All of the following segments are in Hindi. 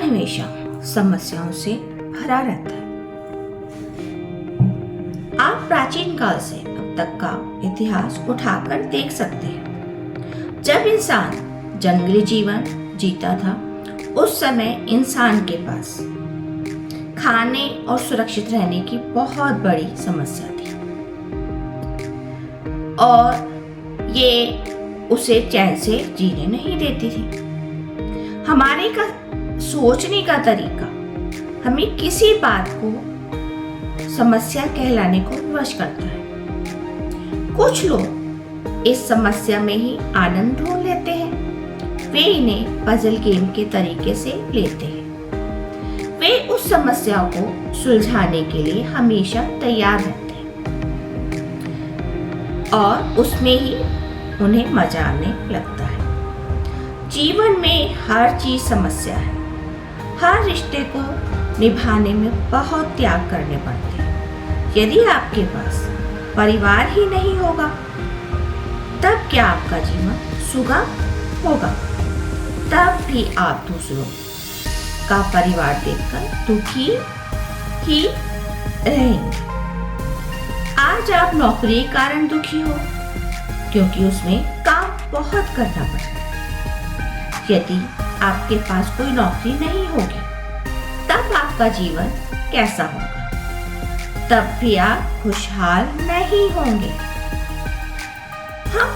हमेशा समस्याओं से भरा रहता है। आप प्राचीन काल से अब तक का इतिहास उठाकर देख सकते हैं। जब इंसान जंगली जीवन जीता था, उस समय इंसान के पास खाने और सुरक्षित रहने की बहुत बड़ी समस्या थी और ये उसे चैन से जीने नहीं देती थी। हमारे का सोचने का तरीका हमें किसी बात को समस्या कहलाने को विवश करता है। कुछ लोग इस समस्या में ही आनंद ढूंढ लेते हैं। वे इन्हें पजल गेम के तरीके से लेते हैं। वे उस समस्या को सुलझाने के लिए हमेशा तैयार रहते हैं और उसमें ही उन्हें मजा आने लगता है। जीवन में हर चीज समस्या है। हर रिश्ते को निभाने में बहुत त्याग करने पड़ते हैं। यदि आपके पास परिवार ही नहीं होगा, तब क्या आपका जीवन सुगम होगा? तब भी आप दूसरों का परिवार देखकर दुखी ही रहेंगे। आज आप नौकरी के कारण दुखी हो क्योंकि उसमें काम बहुत करना पड़ता है। यदि आपके पास कोई नौकरी नहीं होगी, तब आपका जीवन कैसा होगा? तब भी आप खुशहाल नहीं होंगे। हम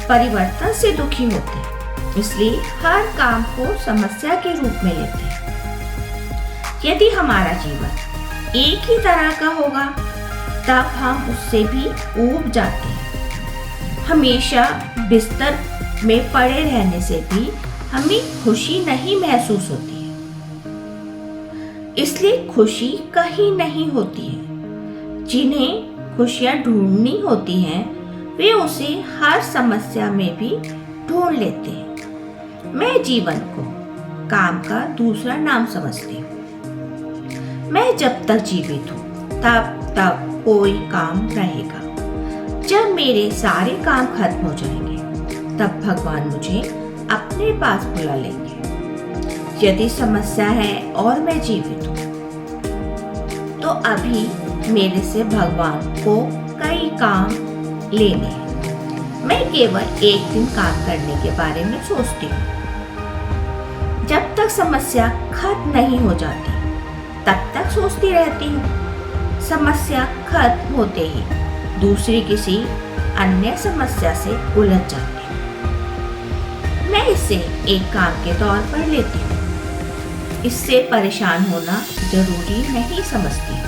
परिवर्तन से दुखी होते हैं, इसलिए हर काम को समस्या के रूप में लेते हैं। यदि हमारा जीवन एक ही तरह का होगा, तब हम उससे भी ऊब जाते हैं। हमेशा बिस्तर में पड़े रहने से भी हमें खुशी नहीं महसूस होती है। इसलिए खुशी कहीं नहीं होती है। जिन्हें खुशियां ढूंढनी होती हैं, वे उसे हर समस्या में भी ढूंढ लेते हैं। मैं जीवन को काम का दूसरा नाम समझती हूँ। मैं जब तक जीवित हूँ, तब तक कोई काम रहेगा। जब मेरे सारे काम खत्म हो जाएंगे, तब भगवान मुझे अपने पास बुला लेंगे। यदि समस्या है और मैं जीवित हूँ, तो अभी मेरे से भगवान को कई काम लेने हैं। मैं केवल एक दिन काम करने के बारे में सोचती हूँ। जब तक समस्या खत्म नहीं हो जाती, तब तक सोचती रहती हूँ। समस्या खत्म होते ही दूसरी किसी अन्य समस्या से उलझ जाती हूँ। मैं इसे एक काम के तौर पर लेती हूँ। इससे परेशान होना जरूरी नहीं समझती।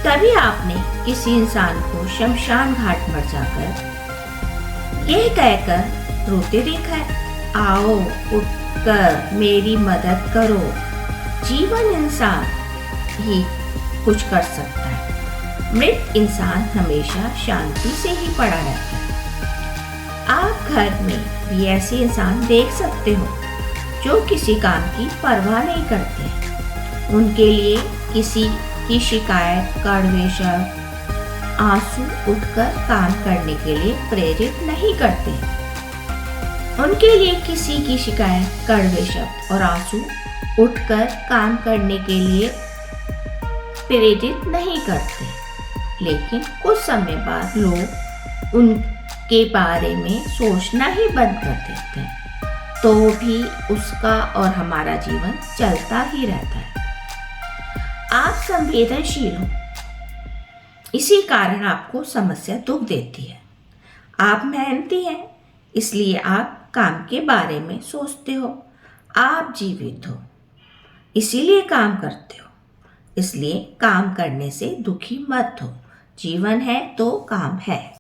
तभी आपने किसी इंसान को शमशान घाट पर जाकर यह कहकर रोते देखा है, आओ उठकर मेरी मदद करो। जीवन इंसान ही कुछ कर सकता है। मृत इंसान हमेशा शांति से ही पड़ा रहता है। आप घर में भी ऐसे इंसान देख सकते हो जो किसी काम की परवाह नहीं करते। उनके लिए किसी की शिकायत, कड़वे शब्द, आंसू उठकर काम करने के लिए प्रेरित नहीं करते। उनके लिए किसी की शिकायत, कड़वे शब्द और आंसू उठकर काम करने के लिए प्रेरित नहीं करते। लेकिन कुछ समय बाद लोग उनके बारे में सोचना ही बंद कर देते हैं, तो भी उसका और हमारा जीवन चलता ही रहता है। आप संवेदनशील हो, इसी कारण आपको समस्या दुख देती है। आप मेहनती हैं, इसलिए आप काम के बारे में सोचते हो। आप जीवित हो, इसीलिए काम करते हो। इसलिए काम करने से दुखी मत हो। जीवन है तो काम है।